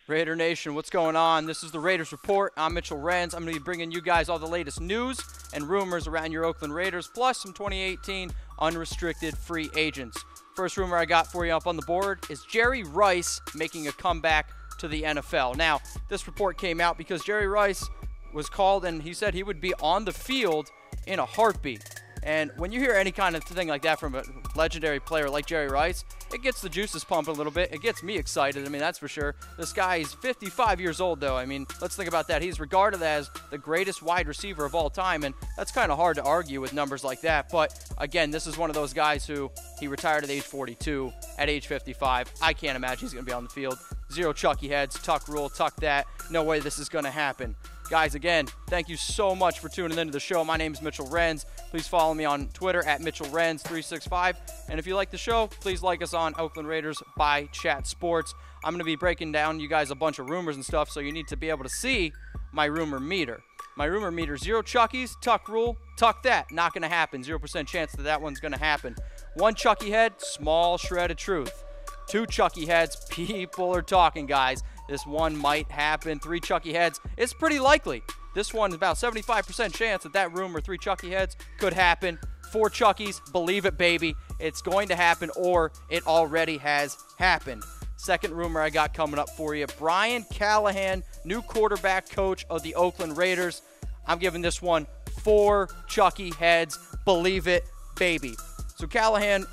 Raider Nation, what's going on? This is the Raiders Report. I'm Mitchell Renz. I'm going to be bringing you guys all the latest news and rumors around your Oakland Raiders, plus some 2018 unrestricted free agents. First rumor I got for you up on the board is Jerry Rice making a comeback to the NFL. Now, this report came out because Jerry Rice was called and he said he would be on the field in a heartbeat. And when you hear any kind of thing like that from a legendary player like Jerry Rice, it gets the juices pumping a little bit. It gets me excited. I mean, that's for sure. This guy is 55 years old, though. I mean, let's think about that. He's regarded as the greatest wide receiver of all time, and that's kind of hard to argue with numbers like that. But, again, this is one of those guys who he retired at age 42. At age 55, I can't imagine he's going to be on the field. Zero Chucky heads, tuck rule, tuck that. No way this is going to happen. Guys, again, thank you so much for tuning into the show. My name is Mitchell Renz. Please follow me on Twitter at MitchellRenz365. And if you like the show, please like us on Oakland Raiders by Chat Sports. I'm going to be breaking down you guys a bunch of rumors and stuff, so you need to be able to see my rumor meter. My rumor meter, zero Chuckies, tuck rule, tuck that. Not going to happen. 0% chance that that one's going to happen. One Chucky head, small shred of truth. Two Chucky heads, people are talking, guys. This one might happen. Three Chucky heads, it's pretty likely. This one's about 75% chance that rumor, three Chucky heads, could happen. Four Chuckies, believe it, baby. It's going to happen, or it already has happened. Second rumor I got coming up for you, Brian Callahan, new quarterback coach of the Oakland Raiders. I'm giving this one four Chucky heads, believe it, baby. So Callahan,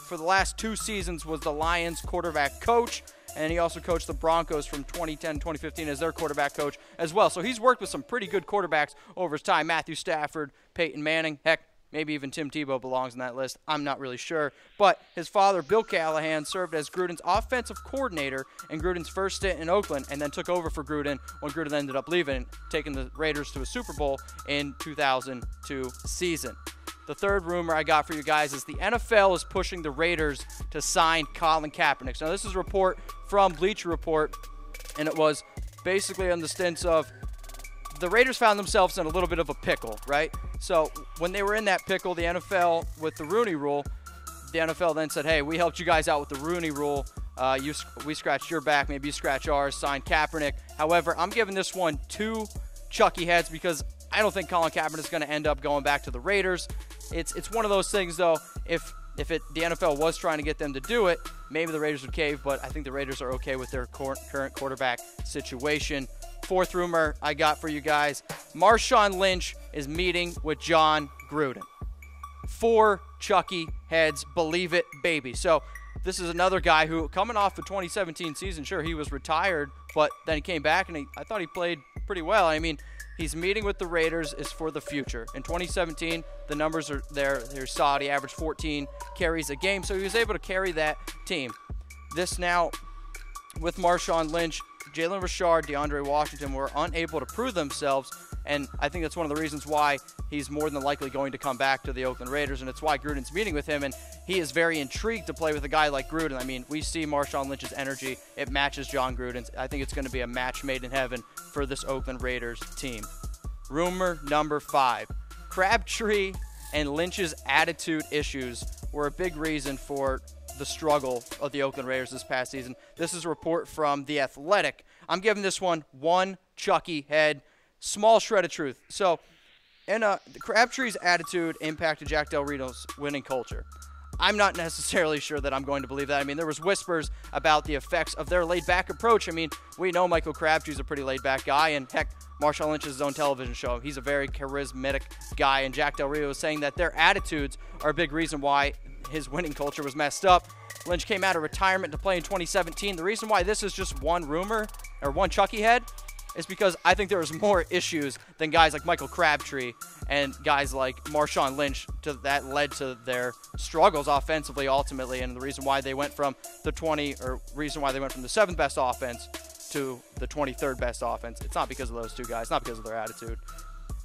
for the last 2 seasons, was the Lions quarterback coach. And he also coached the Broncos from 2010 2015 as their quarterback coach as well. So he's worked with some pretty good quarterbacks over his time. Matthew Stafford, Peyton Manning, heck, maybe even Tim Tebow belongs in that list. I'm not really sure. But his father, Bill Callahan, served as Gruden's offensive coordinator in Gruden's first stint in Oakland and then took over for Gruden when Gruden ended up leaving, taking the Raiders to a Super Bowl in 2002 season. The third rumor I got for you guys is the NFL is pushing the Raiders to sign Colin Kaepernick. Now, this is a report from Bleacher Report, and it was basically on the stints of the Raiders found themselves in a little bit of a pickle, right? So when they were in that pickle, the NFL, with the Rooney Rule, the NFL then said, hey, we helped you guys out with the Rooney Rule. We scratched your back, maybe you scratch ours, sign Kaepernick. However, I'm giving this one 2 Chucky heads because I don't think Colin Kaepernick is going to end up going back to the Raiders. It's one of those things, though, if the NFL was trying to get them to do it, maybe the Raiders would cave, but I think the Raiders are okay with their current quarterback situation. Fourth rumor I got for you guys, Marshawn Lynch is meeting with John Gruden. 4 Chucky heads, believe it, baby. So this is another guy who, coming off the 2017 season, sure, he was retired, but then he came back, and I thought he played pretty well. I mean, he's meeting with the Raiders is for the future. In 2017, the numbers are there. They're solid. He averaged 14 carries a game, so he was able to carry that team. This now, with Marshawn Lynch, Jalen Richard, DeAndre Washington were unable to prove themselves, and I think that's one of the reasons why he's more than likely going to come back to the Oakland Raiders, and it's why Gruden's meeting with him, and he is very intrigued to play with a guy like Gruden. I mean, we see Marshawn Lynch's energy. It matches John Gruden's. I think it's going to be a match made in heaven for this Oakland Raiders team. Rumor number 5. Crabtree and Lynch's attitude issues were a big reason for the struggle of the Oakland Raiders this past season. This is a report from The Athletic. I'm giving this one Chucky head, small shred of truth. So, Crabtree's attitude impacted Jack Del Rito's winning culture. I'm not necessarily sure that I'm going to believe that. I mean, there was whispers about the effects of their laid-back approach. I mean, we know Michael Crabtree's a pretty laid-back guy, and heck, Marshawn Lynch has his own television show. He's a very charismatic guy, and Jack Del Rio is saying that their attitudes are a big reason why his winning culture was messed up. Lynch came out of retirement to play in 2017. The reason why this is just one rumor, or one Chucky head, is because I think there was more issues than guys like Michael Crabtree and guys like Marshawn Lynch that led to their struggles offensively ultimately, and the reason why they went from the 7th best offense to the 23rd best offense. It's not because of those two guys, not because of their attitude.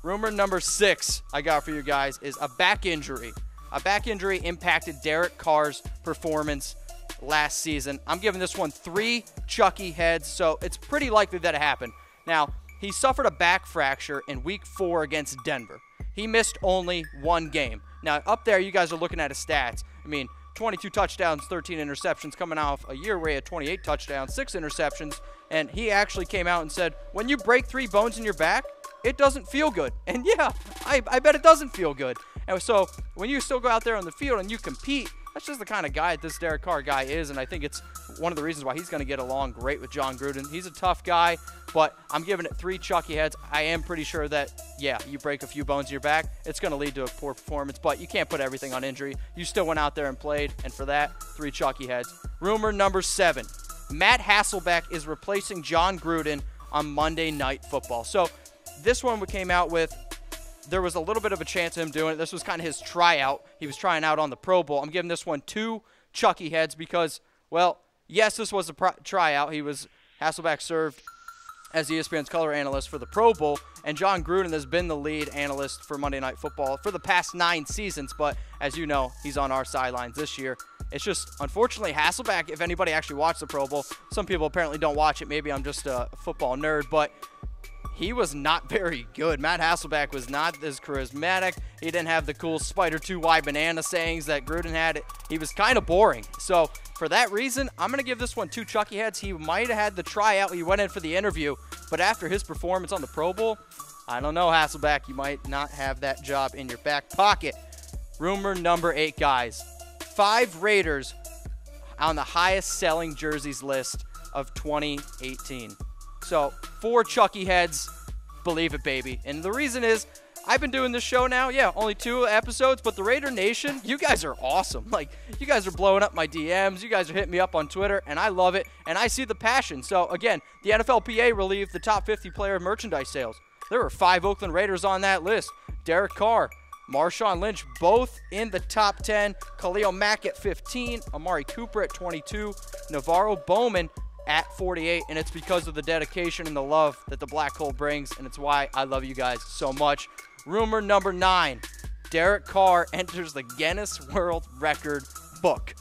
Rumor number 6 I got for you guys is a back injury. A back injury impacted Derek Carr's performance last season. I'm giving this one 3 Chucky heads, so it's pretty likely that it happened. Now, he suffered a back fracture in Week 4 against Denver. He missed only 1 game. Now, up there, you guys are looking at his stats. I mean, 22 touchdowns, 13 interceptions, coming off a year where he had 28 touchdowns, 6 interceptions. And he actually came out and said, when you break 3 bones in your back, it doesn't feel good. And yeah, I bet it doesn't feel good. And so when you still go out there on the field and you compete, that's just the kind of guy this Derek Carr guy is, and I think it's one of the reasons why he's going to get along great with John Gruden. He's a tough guy, but I'm giving it 3 Chucky heads. I am pretty sure that, yeah, you break a few bones in your back, it's going to lead to a poor performance, but you can't put everything on injury. You still went out there and played, and for that, 3 Chucky heads. Rumor number 7, Matt Hasselbeck is replacing John Gruden on Monday Night Football. So this one we came out with, there was a little bit of a chance of him doing it. This was kind of his tryout. He was trying out on the Pro Bowl. I'm giving this one 2 Chucky heads because, well, yes, this was a tryout. Hasselbeck served as ESPN's color analyst for the Pro Bowl, and John Gruden has been the lead analyst for Monday Night Football for the past 9 seasons, but as you know, he's on our sidelines this year. It's just, unfortunately, Hasselbeck, if anybody actually watched the Pro Bowl, some people apparently don't watch it. Maybe I'm just a football nerd, but he was not very good. Matt Hasselbeck was not as charismatic. He didn't have the cool Spider 2Y banana sayings that Gruden had. He was kind of boring. So for that reason, I'm going to give this one 2 Chucky heads. He might have had the tryout. He went in for the interview. But after his performance on the Pro Bowl, I don't know, Hasselbeck. You might not have that job in your back pocket. Rumor number 8, guys. 5 Raiders on the highest selling jerseys list of 2018. So 4 Chucky heads, believe it, baby. And the reason is, I've been doing this show now, yeah, only 2 episodes, but the Raider Nation, you guys are awesome. Like, you guys are blowing up my DMs, you guys are hitting me up on Twitter, and I love it, and I see the passion. So, again, the NFLPA relieved the top 50 player merchandise sales. There were 5 Oakland Raiders on that list. Derek Carr, Marshawn Lynch, both in the top 10. Khalil Mack at 15, Amari Cooper at 22, Navarro Bowman at 48, and it's because of the dedication and the love that the Black Hole brings, and it's why I love you guys so much. Rumor number 9, Derek Carr enters the Guinness World Record book.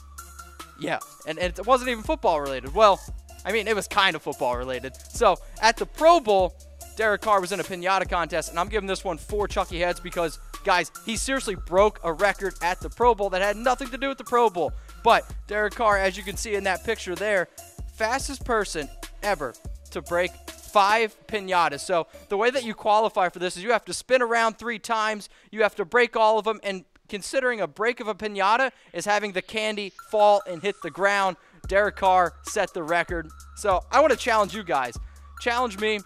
Yeah, and it wasn't even football related. Well, I mean, it was kind of football related. So at the Pro Bowl, Derek Carr was in a piñata contest, and I'm giving this one 4 Chucky heads because, guys, he seriously broke a record at the Pro Bowl that had nothing to do with the Pro Bowl. But Derek Carr, as you can see in that picture there, fastest person ever to break 5 piñatas. So the way that you qualify for this is you have to spin around 3 times, you have to break all of them, and considering a break of a piñata is having the candy fall and hit the ground, Derek Carr set the record. So I want to challenge you guys. Challenge me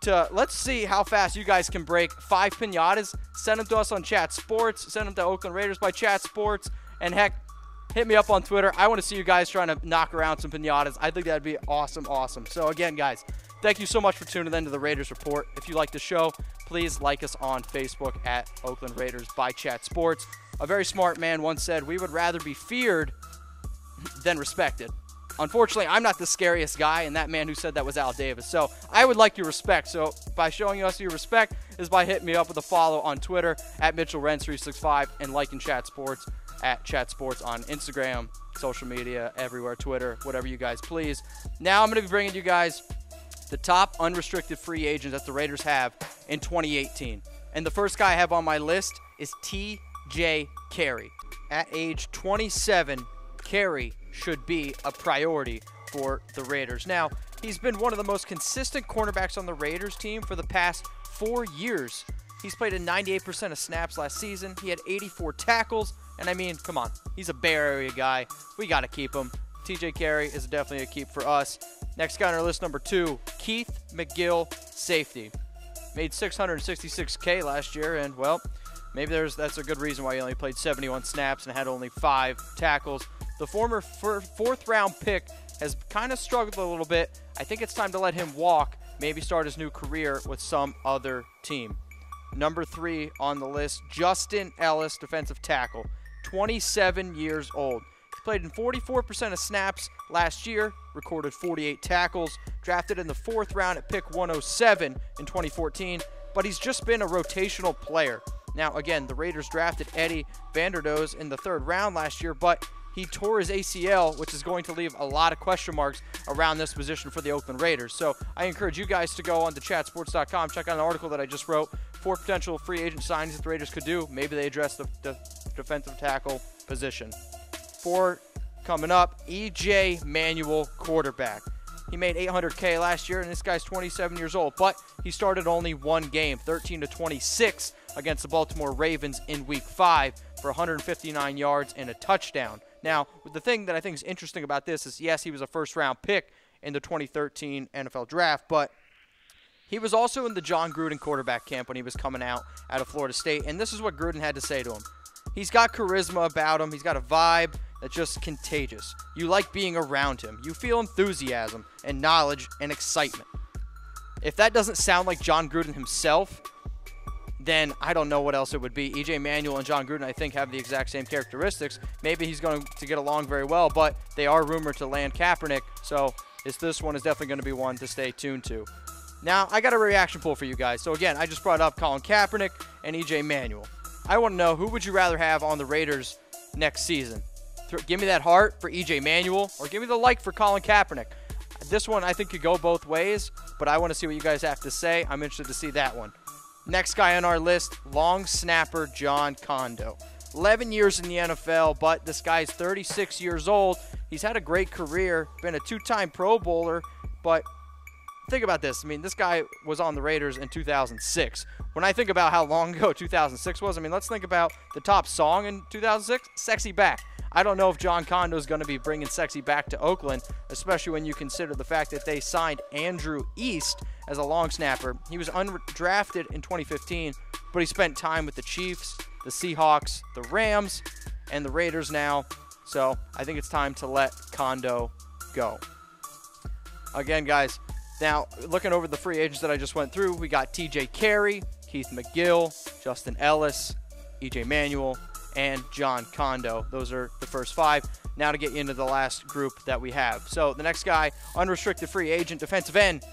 to, let's see how fast you guys can break 5 piñatas. Send them to us on Chat Sports, send them to Oakland Raiders by Chat Sports, and heck, hit me up on Twitter. I want to see you guys trying to knock around some piñatas. I think that'd be awesome, awesome. So again, guys, thank you so much for tuning in to the Raiders Report. If you like the show, please like us on Facebook at Oakland Raiders by Chat Sports. A very smart man once said, we would rather be feared than respected. Unfortunately, I'm not the scariest guy, and that man who said that was Al Davis. So I would like your respect. So by showing us your respect is by hitting me up with a follow on Twitter at Mitchell Renz 365 and liking Chat Sports at Chat Sports on Instagram, social media, everywhere, Twitter, whatever you guys please. Now I'm going to be bringing you guys the top unrestricted free agents that the Raiders have in 2018. And the first guy I have on my list is T.J. Carey. At age 27, Carey should be a priority for the Raiders. Now, he's been one of the most consistent cornerbacks on the Raiders team for the past 4 years. He's played in 98% of snaps last season. He had 84 tackles. And I mean, come on, he's a Bay Area guy. We got to keep him. T.J. Carey is definitely a keep for us. Next guy on our list, number 2, Keith McGill, safety. Made $666K last year, and, well, maybe that's a good reason why he only played 71 snaps and had only 5 tackles. The former 4th-round pick has kind of struggled a little bit. I think it's time to let him walk, maybe start his new career with some other team. Number 3 on the list, Justin Ellis, defensive tackle. 27 years old. He played in 44% of snaps last year, recorded 48 tackles, drafted in the 4th round at pick 107 in 2014, but he's just been a rotational player. Now, again, the Raiders drafted Eddie Vanderdoes in the 3rd round last year, but he tore his ACL, which is going to leave a lot of question marks around this position for the Oakland Raiders. So I encourage you guys to go on to chatsports.com, check out an article that I just wrote, 4 potential free agent signings that the Raiders could do. Maybe they address the defensive tackle position. 4 coming up, E.J. Manuel, quarterback. He made $800K last year, and this guy's 27 years old. But he started only one game, 13-26 against the Baltimore Ravens in Week 5 for 159 yards and a touchdown. Now, the thing that I think is interesting about this is, yes, he was a first-round pick in the 2013 NFL Draft, but he was also in the John Gruden quarterback camp when he was coming out of Florida State, and this is what Gruden had to say to him. He's got charisma about him. He's got a vibe that's just contagious. You like being around him. You feel enthusiasm and knowledge and excitement. If that doesn't sound like John Gruden himself, then I don't know what else it would be. E.J. Manuel and John Gruden, I think, have the exact same characteristics. Maybe he's going to get along very well, but they are rumored to land Kaepernick, so this one is definitely going to be one to stay tuned to. Now, I got a reaction poll for you guys. So, again, I just brought up Colin Kaepernick and E.J. Manuel. I want to know, who would you rather have on the Raiders next season? Give me that heart for E.J. Manuel, or give me the like for Colin Kaepernick. This one I think could go both ways, but I want to see what you guys have to say. I'm interested to see that one. Next guy on our list, long snapper John Kondo. 11 years in the NFL, but this guy's 36 years old. He's had a great career, been a two-time Pro Bowler, but think about this. I mean, this guy was on the Raiders in 2006. When I think about how long ago 2006 was, I mean, let's think about the top song in 2006, Sexy Back. I don't know if John Kondo is going to be bringing Sexy back to Oakland, especially when you consider the fact that they signed Andrew East as a long snapper. He was undrafted in 2015, but he spent time with the Chiefs, the Seahawks, the Rams, and the Raiders now. So I think it's time to let Kondo go. Again, guys, now looking over the free agents that I just went through, we got T.J. Carey, Keith McGill, Justin Ellis, E.J. Manuel, and John Kondo. Those are the first 5. Now to get you into the last group that we have. So the next guy, unrestricted free agent, defensive end,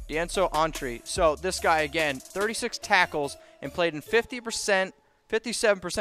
Dienso Antri. So this guy, again, 36 tackles and played in 57%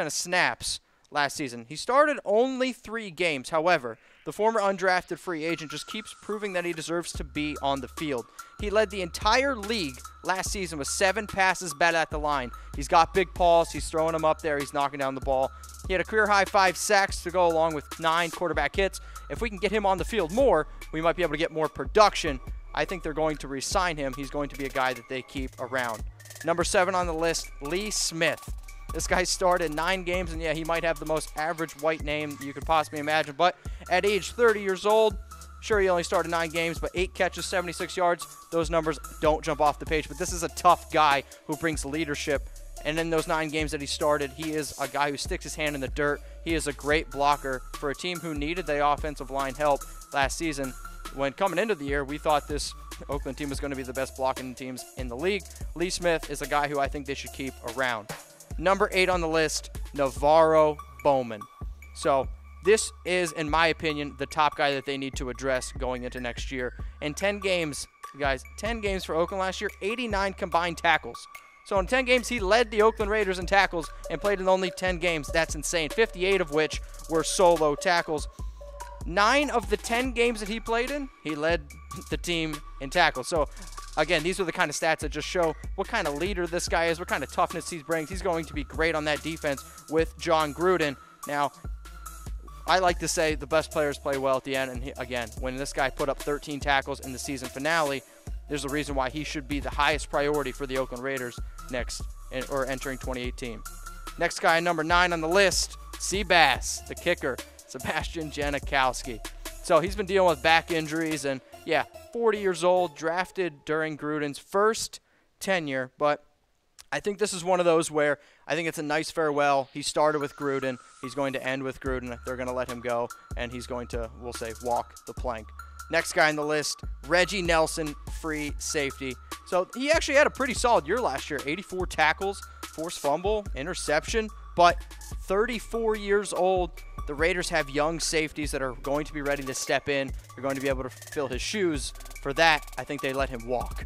of snaps last season. He started only 3 games. However, the former undrafted free agent just keeps proving that he deserves to be on the field. He led the entire league last season with 7 passes batted at the line. He's got big paws. He's throwing them up there. He's knocking down the ball. He had a career-high 5 sacks to go along with 9 quarterback hits. If we can get him on the field more, we might be able to get more production. I think they're going to re-sign him. He's going to be a guy that they keep around. Number 7 on the list, Lee Smith. This guy started 9 games, and yeah, he might have the most average white name you could possibly imagine. But at age 30 years old, sure, he only started 9 games, but 8 catches, 76 yards. Those numbers don't jump off the page. But this is a tough guy who brings leadership. And in those 9 games that he started, he is a guy who sticks his hand in the dirt. He is a great blocker for a team who needed the offensive line help last season. When coming into the year, we thought this Oakland team was going to be the best blocking teams in the league. Lee Smith is a guy who I think they should keep around. Number 8 on the list, Navarro Bowman. So this is, in my opinion, the top guy that they need to address going into next year. In 10 games, guys, 10 games for Oakland last year, 89 combined tackles. So in 10 games, he led the Oakland Raiders in tackles and played in only 10 games. That's insane, 58 of which were solo tackles. 9 of the 10 games that he played in, he led the team in tackles. So again, these are the kind of stats that just show what kind of leader this guy is, what kind of toughness he brings. He's going to be great on that defense with John Gruden. Now, I like to say the best players play well at the end. And again, when this guy put up 13 tackles in the season finale, there's a reason why he should be the highest priority for the Oakland Raiders entering 2018. Next guy, number 9 on the list, Seabass, the kicker, Sebastian Janikowski. So he's been dealing with back injuries, and yeah, 40 years old, drafted during Gruden's first tenure, but I think this is one of those where I think it's a nice farewell. He started with Gruden. He's going to end with Gruden. They're going to let him go, and he's going to, we'll say, walk the plank. Next guy on the list, Reggie Nelson, free safety. So he actually had a pretty solid year last year. 84 tackles, forced fumble, interception, but 34 years old. The Raiders have young safeties that are going to be ready to step in. They're going to be able to fill his shoes. For that, I think they let him walk.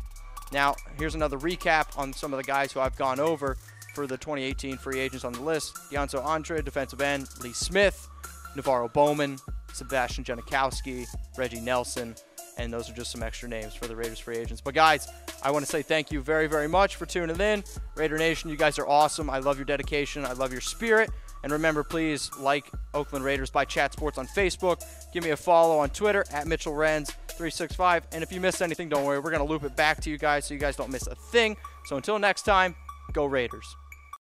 Now, here's another recap on some of the guys who I've gone over for the 2018 free agents on the list. Dienso Antri, defensive end, Lee Smith, Navarro Bowman, Sebastian Janikowski, Reggie Nelson, and those are just some extra names for the Raiders free agents. But guys, I want to say thank you very, very much for tuning in. Raider Nation, you guys are awesome. I love your dedication. I love your spirit. And remember, please like Oakland Raiders by Chat Sports on Facebook. Give me a follow on Twitter at Mitchell Renz. 365. And if you missed anything, don't worry. We're going to loop it back to you guys so you guys don't miss a thing. So until next time, go Raiders.